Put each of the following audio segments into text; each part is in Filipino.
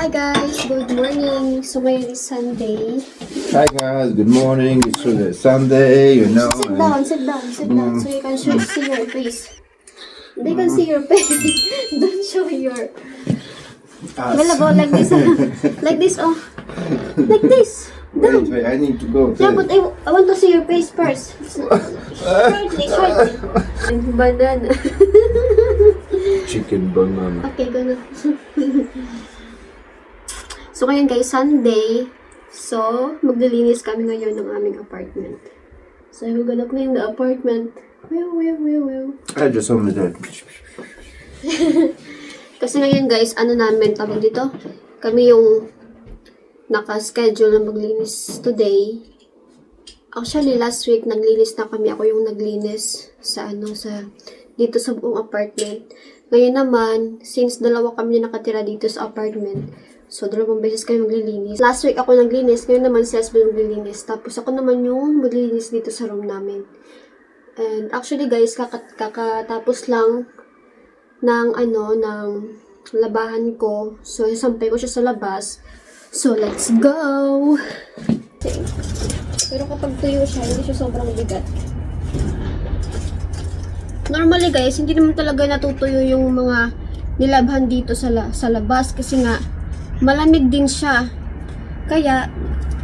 Hi guys, good morning. So ngayon is Sunday. Hi guys, good morning. It's Sunday, you know. Sit down. So you can see your face. They can see your face. Don't show your... Well, like this. Like this, oh. Like this. Wait, I need to go. Yeah, but I want to see your face first. Shortly. Banana. Chicken banana. Okay, go na. So, ngayon guys, Sunday. So, maglilinis kami ngayon ng aming apartment. So, we're gonna clean the apartment. Well. I just only that. Kasi ngayon guys, ano namin, tawag dito? Kami yung naka-schedule na maglinis today. Actually, last week, naglinis na kami. Ako yung naglinis sa dito sa buong apartment. Ngayon naman, since dalawa kami na nakatira dito sa apartment, so, 2 beses kami maglilinis. Last week ako naglinis, ngayon naman si husband maglilinis. Tapos ako naman yung maglilinis dito sa room namin. And actually guys, kakatapos lang ng labahan ko. So, sampay ko siya sa labas. So, let's go! Okay. Pero kapag tuyo siya, hindi siya sobrang bigat. Normally guys, hindi naman talaga natutuyo yung mga nilabhan dito sa labas kasi nga malamig din siya. Kaya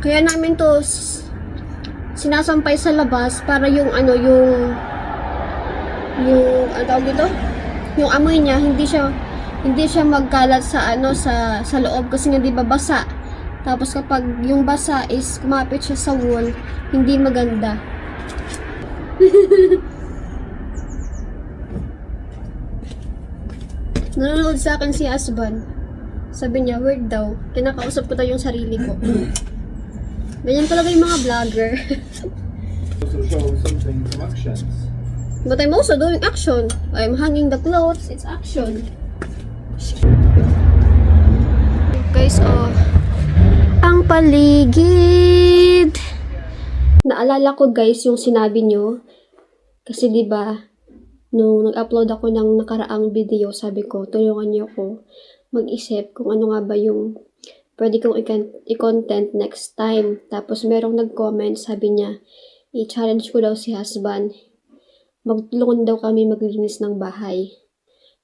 namin to sinasampay sa labas para yung yung tawag dito? Yung amoy niya hindi siya magkalat sa sa loob kasi nga 'di ba basa. Tapos kapag yung basa is kumapit siya sa wall, hindi maganda. Nanonood sa akin si husband. Sabi niya, weird daw. Kinakausap ko daw yung sarili ko. Ganyan talaga yung mga vlogger. Also show something, some actions. But I'm also doing action. I'm hanging the clothes. It's action. Guys, ang paligid. Naalala ko guys yung sinabi nyo. Kasi diba, nung nag-upload ako ng nakaraang video, sabi ko, tulungan niyo ako mag-isip kung ano nga ba yung pwede kong i-content next time. Tapos merong nag-comment, sabi niya, i-challenge ko daw si husband. Magtulungan daw kami maglinis ng bahay.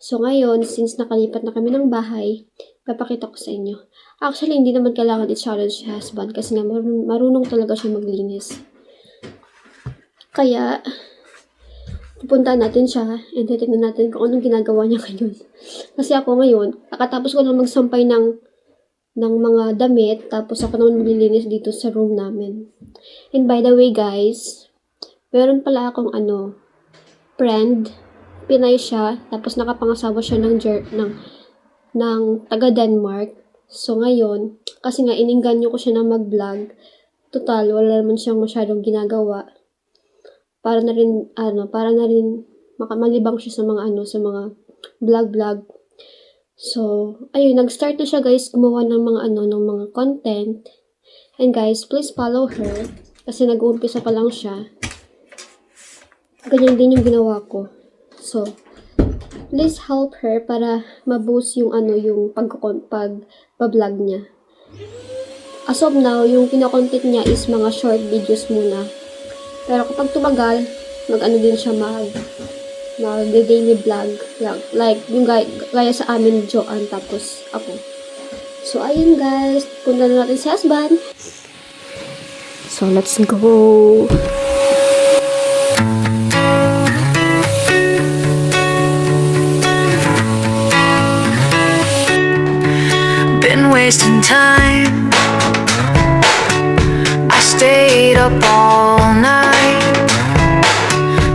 So ngayon, since nakalipat na kami ng bahay, papakita ko sa inyo. Actually, hindi naman kailangan i-challenge si husband kasi nga marunong talaga siya maglinis. Kaya, pupuntahan natin siya and titignan natin kung anong ginagawa niya ngayon. Kasi ako ngayon, kakatapos ko lang magsampay ng mga damit, tapos ako naman maglilinis dito sa room namin. And by the way guys, meron pala akong friend, Pinay siya, tapos nakapangasawa siya ng taga Denmark. So ngayon, kasi nga iningganyo ko siya na mag-vlog, total, wala naman siyang masyadong ginagawa. Para na rin malibang siya sa mga vlog. So, ayun, nag-start na siya guys gumawa ng mga content. And guys, please follow her kasi nag-uumpisa pa lang siya. Ganyan din yung ginawa ko. So, please help her para ma-boost yung yung pag-vlog niya. As of now, yung kino-content niya is mga short videos muna. Pero kapag tumagal, din siya mag-daily vlog. Like, yung gaya sa amin, Joanne, tapos ako. So, ayun guys. Punta na natin si husband. So, let's go. Been wasting time. I stayed up all night,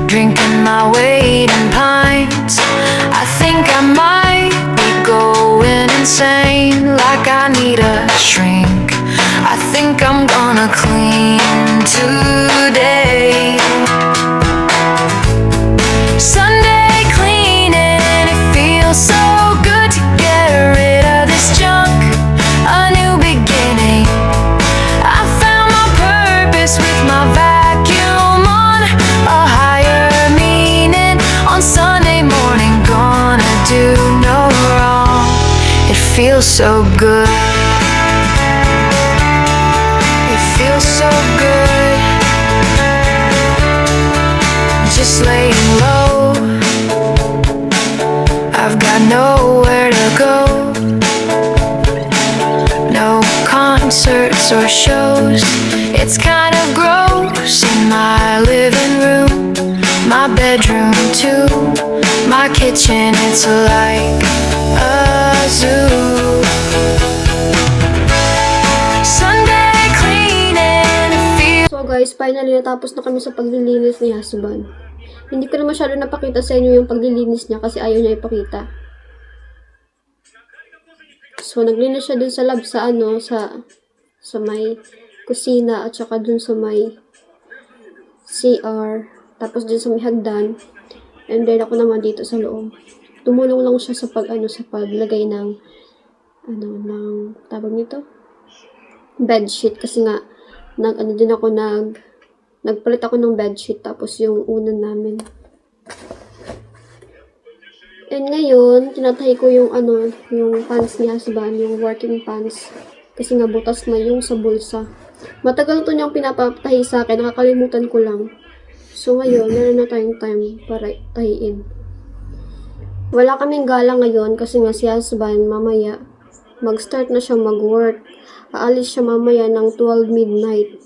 drinking my weight in pints. I think I might be going insane, like I need a shrink. I think I'm gonna clean today. Sunday cleaning, it feels so good to get rid of this junk. A new beginning. I found my purpose with my vacuum on, a higher meaning. feels so good. It feels so good. Just laying low. I've got nowhere to go. No concerts or shows. It's kind of gross in my living room, my bedroom too, my kitchen. It's like a zoo. Sunday cleaning. So guys, finally natapos na kami sa paglilinis ni husband. Hindi ko na masyado napakita sa inyo yung paglilinis niya kasi ayaw niya ipakita. So naglinis siya dun sa lab sa sa may kusina at saka dun sa may CR, tapos dun sa may hagdan, and then ako naman dito sa loob. Tumulong lang siya sa sa paglagay ng ng tawag nito, bedsheet, kasi nga nagpalit ako ng bedsheet tapos yung unan namin. And ngayon, tinatahi ko yung yung pants ni husband, yung working pants. Kasi nga butas na yung sa bulsa. Matagal to niyang pinapatahi sa akin, nakakalimutan ko lang. So ngayon, meron na tayong time para tahiin. Wala kaming gala ngayon kasi nga si husband mamaya mag-start na siya mag-work. Aalis siya mamaya ng 12 midnight.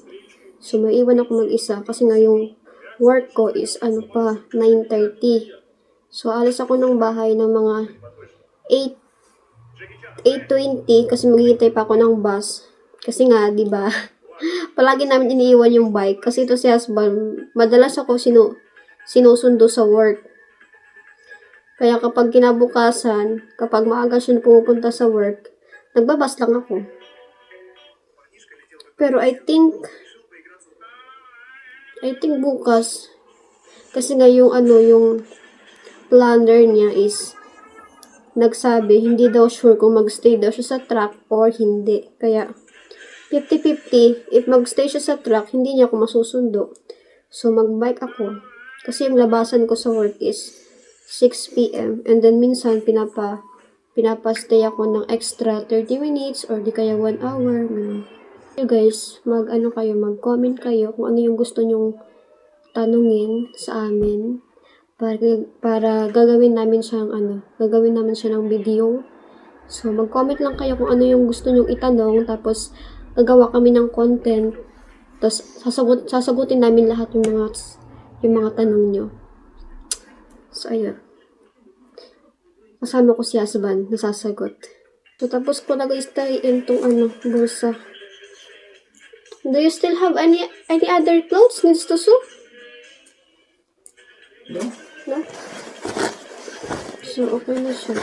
So maiwan ako mag-isa kasi nga yung work ko is 9:30. So alis ako ng bahay ng mga 8:20 kasi maghihintay pa ako ng bus. Kasi nga, 'di ba? Palagi namin iniiwan yung bike kasi ito si husband, madalas ako sinusundo sa work. Kaya kapag kinabukasan, kapag maaga siya pumupunta sa work, nagbabas lang ako. Pero I think bukas, kasi nga yung yung planner niya is nagsabi, hindi daw sure kung magstay daw siya sa truck or hindi. Kaya 50-50, if magstay siya sa truck, hindi niya ako masusundo. So magbike ako. Kasi yung labasan ko sa work is 6 p.m. And then minsan pinapa-stay ako ng extra 30 minutes or di kaya 1 hour. So guys, mag-comment kayo kung ano yung gusto nyong tanungin sa amin para gagawin namin siyang ng video. So mag-comment lang kayo kung ano yung gusto nyong itanong, tapos gagawa kami ng content. Tapos sasagutin namin lahat yung mga tanong nyo. So ayun. Kasama ko si husband, nasasagot. So tapos ko nag-stayin tong bulsa. Do you still have any other clothes needs to sew? No? No? So, okay na siya.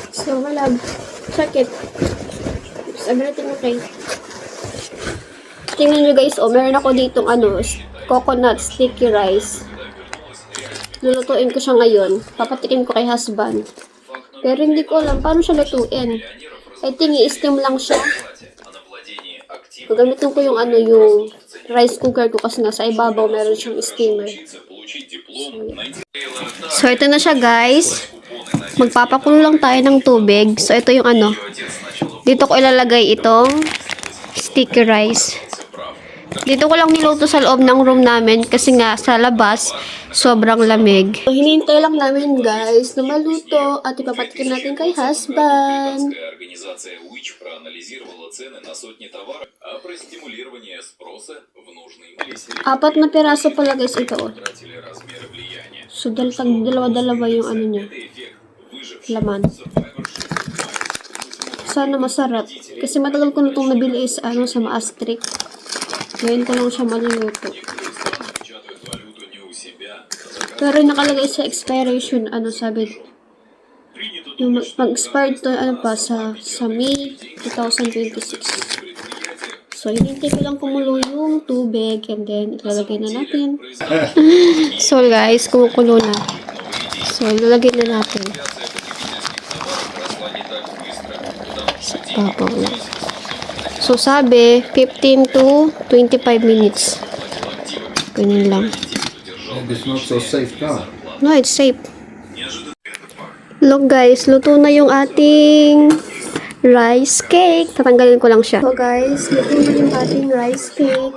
So, my love, check it. Is everything okay? Tingnan nyo guys, meron ako ditong coconut sticky rice. Lulutuin ko siya ngayon. Papatikin ko kay husband. Pero hindi ko alam paano siya lutuin. I think i-steam lang siya. Gagamitin ko yung rice cooker ko kasi nasa ibabaw meron siyang steamer. So ito na siya guys. Magpapakulo lang tayo ng tubig. So ito yung dito ko ilalagay itong sticky rice. Dito ko lang niluto sa loob ng room namin kasi nga sa labas sobrang lamig. So, hinihintay lang namin guys na maluto at ipapatikin natin kay husband. Apat na piraso pala guys ito. So dalawa-dalawa yung niya. Laman. Sana masarap. Kasi matagal ko na itong nabili is sa Maastricht. Ngayon ko lang siya maluluto. Pero nakalagay sa expiration, sabi, yung mag-expire to, sa May 2026. So, hinintay ko lang kumulo yung tubig, and then, ilalagay na natin. So, guys, kumukulo na. So, ilalagay na natin. So, sabi, 15 to 25 minutes. Ganyan lang. Maybe it's not so safe now. No, it's safe. Look guys, luto na yung ating rice cake. Tatanggalin ko lang siya. So guys, luto na yung ating rice cake.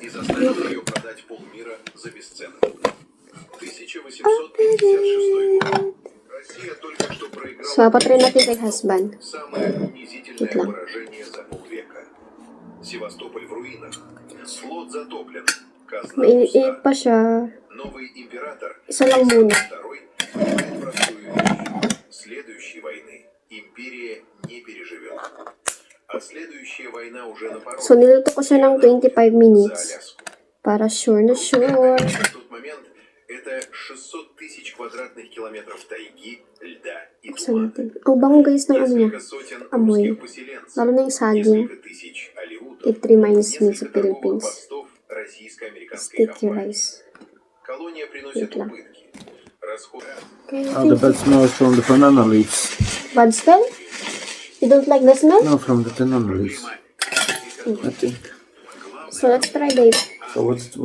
И заставил ее продать полмира за бесценок. 1856 год. Россия только что проиграла So, patry natin kay husband. самое унизительное Wait lang. поражение за полвека. Севастополь в руинах. Флот затоплен. Казна Mainit пуста. pa siya. Новый император Isa lang muna. II понимает простую вещь. Следующей войны империя не переживет. А следующая война уже на пороге. So, niluto ko siya ng 25 За minutes. Аляску. Para sure na sure. В тот момент это 600 тысяч квадратных километров тайги, льда и Buksan тумана. natin. Ang bango guys ng ano niya. Несколько сотен Amoy. русских поселенцев, Lalo na yung saging. несколько тысяч алеутов, It reminds me sa несколько торговых Philippines. постов российско-американской Sticky компании. rice. Колония приносит Wait lang. убытки. Расходы. Okay, How the bad smells from the banana leaves. bad smell? You don't like the smell? No, from the banana leaves. I think. So, let's try babe. So what's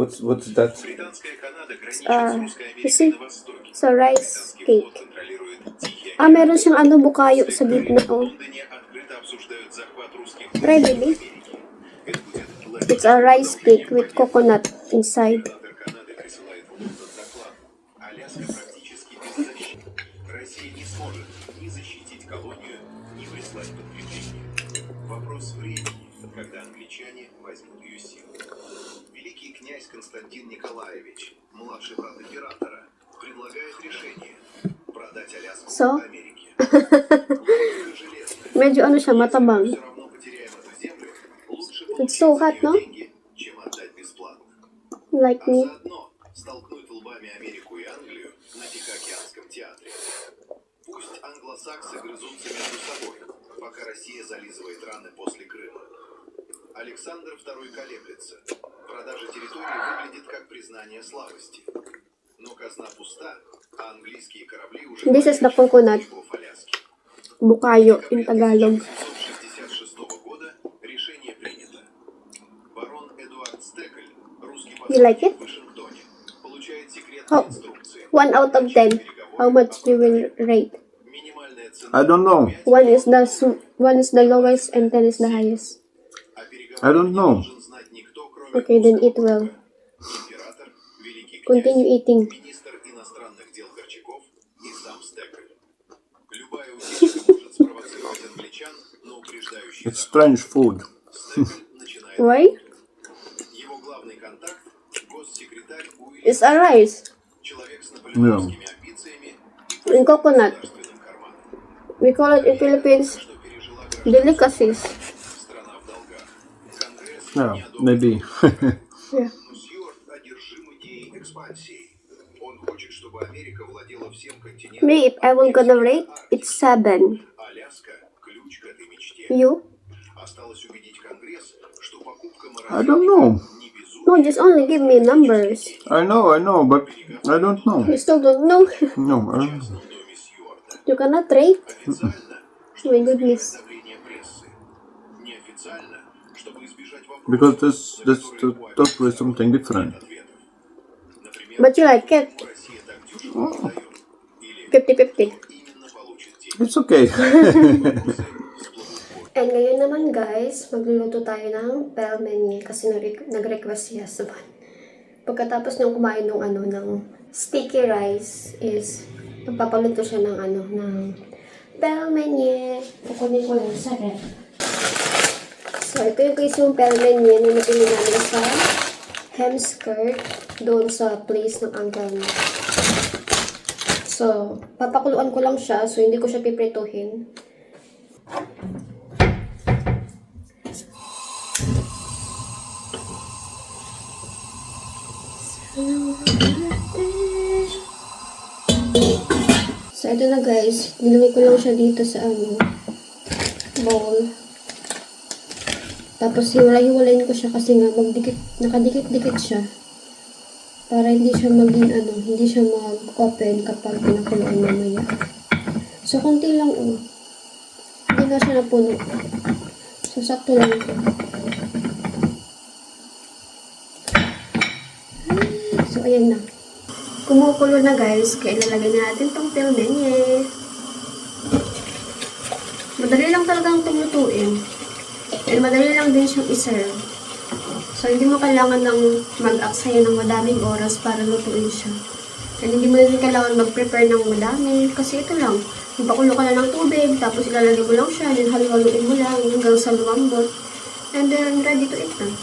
that? Британская Канада граничит Ah, с Русской you see? Америкой на востоке. So, rice Британский cake. флот контролирует Тихий Ah, meron siyang ano, bukayo sa gitna. В Oh. Лондоне открыто обсуждают захват русских Try, baby. Это будет It's a rice cake with coconut inside. Сенатор Канады присылает в Лондон доклад. Аляска практически беззащитна. Россия не сможет ни защитить колонию, ни прислать подкрепление. Вопрос времени, когда англичане возьмут ее силу. Великий князь Константин Николаевич, младший брат императора, предлагает решение продать Аляску So? Америке. Логика железная. Medyo ano siya, matabang. Все равно потеряем эту землю. Лучше It's so hot, получить за no? нее деньги, чем отдать бесплатно. Like А me. заодно столкнуть лбами Америку и Англию на Тихоокеанском театре. Пусть англосаксы грызутся между собой, пока Россия зализывает раны после Крыма. Александр II колеблется. Продажа территории выглядит как признание слабости. Но казна пуста, а английские корабли уже This is the coconut. берегов Аляски. Bukayo in Tagalog. 1966 года решение принято. Барон Эдуард Стекель, русский You like it? посланник в Вашингтоне, получает секретные How? инструкции. 1 out of 10. How much you will rate? Минимальная цена. I don't know. 1 is the lowest and 10 is the highest. А переговоры I don't не know. должен знать никто, кроме Okay, then русского eat well. врага. Император, великий князь, Continue eating. министр иностранных дел Горчаков и сам Стекель. Любая утечка может спровоцировать англичан на упреждающий It's захват. strange food. Стекель начинает Why? его главный контакт – госсекретарь It's Уильям, a rice. человек с наполеоновскими амбициями и In coconut. государственным карманом, We call it in Philippines что пережила delicacies. страна в долгах. Конгресс Yeah, не одобрил maybe. Yeah. Но Сьюарт одержим идеей экспансии. Он хочет, чтобы Америка владела всем континентом. Me, if I will gonna rate, it's 7. Аляска – ключ к этой мечте. You? Осталось убедить Конгресс, что покупка I don't know. не безумие. No, just only give me numbers. I know, but I don't know. You still don't know. No, I don't know. В доме Сьюарта. You cannot rate? Официально, My чтобы goodness. избежать давления прессы. Неофициально, чтобы избежать вопросов, Because на that's которые у totally Америки something нет different. ответов. Например, But you like it? Россия так дешево продает. Или 50-50. именно получит деньги. It's okay. And ngayon naman guys, magluluto tayo ng pelmeni kasi nag-request si husband. Pagkatapos niyang kumain ng sticky rice is magpapaluto siya ng pelmeni. Kukunin ko lang sa ref. So ito yung guys yung pelmeni na napili namin sa Hemskirt doon sa place ng uncle niya. So, papakuluan ko lang siya so hindi ko siya piprituhin. So, ito na guys. Nilagay ko lang siya dito sa bowl. Tapos, hiwalay-hiwalayin ko siya kasi nga nakadikit-dikit siya. Para hindi siya hindi siya mag-open kapag pinakuluan mamaya. So, konti lang Hindi nga siya napuno. So, sakto lang. So, ayan na. Kumukulo na guys, kaya ilalagay na natin tong pelmenye. Madali lang talagang tumutuin. And madali lang din siyang iserve. So, hindi mo kailangan ng mag-aksaya ng madaming oras para lutuin siya. And hindi mo din kailangan mag-prepare ng madami. Kasi ito lang, ipakulo ka na ng tubig, tapos ilalagay mo lang siya, then halu-haluin mo lang hanggang sa lumambot. And then, ready to eat na.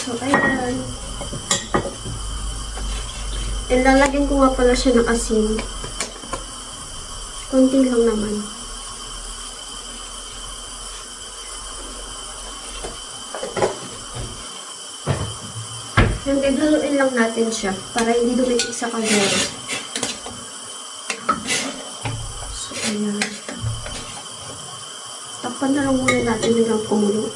So, ayan. And lalagyan ko nga pala siya ng asin. Konti lang naman. And then, haluin lang natin siya para hindi dumikit sa kaldero. So, ayan. Takpan na lang muna natin hanggang kumulo.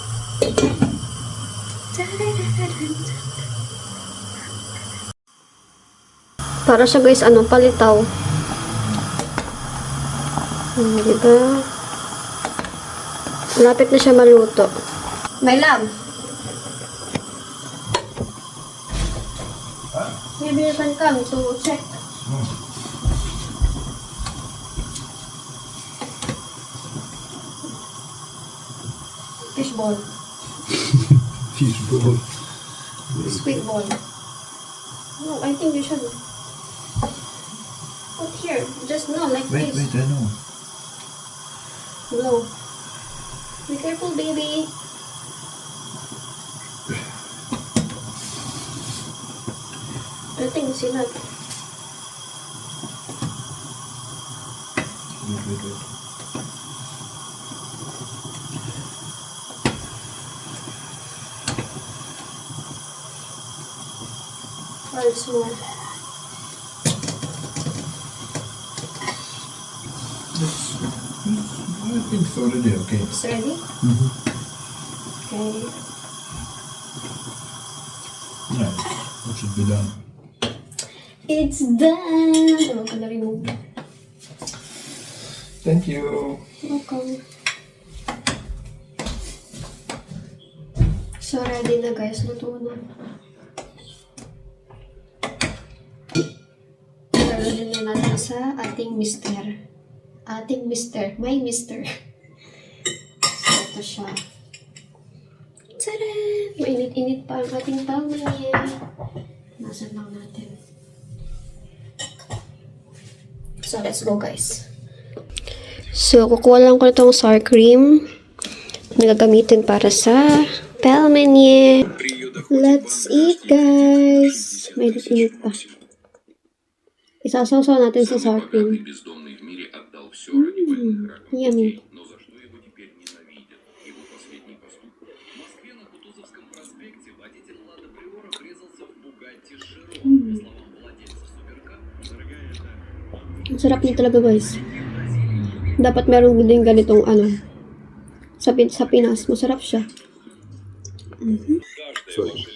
Para siya guys, palitaw. Diba? Malapit na siya maluto. My love. Maybe you can come to check. Fishball. Fishball. Squid ball. No, I think you should. Put here. Just no, like Wait, this. I know. Blow. Be careful, baby. I think see that. Wait. Or it's more. I think it's already okay. It's ready? Okay. Nice. That should be done. It's done! Huwag ko na remove. Thank you. Welcome. So, ready na guys. Luto na. Lalagyan na natin sa ating mister. My mister. So, ito siya. Tada! Mainit-init pa ang ating pelmenye. Nasan lang natin. So, let's go guys. So, kukuha lang ko na itong sour cream na gagamitin para sa pelmenye. Let's eat, guys. Mainit-init pa. Isasawsaw natin sa sour cream. Yummy. Ang sarap niya talaga guys. Dapat meron din ganitong sa Pinas. Masarap siya. Sorry.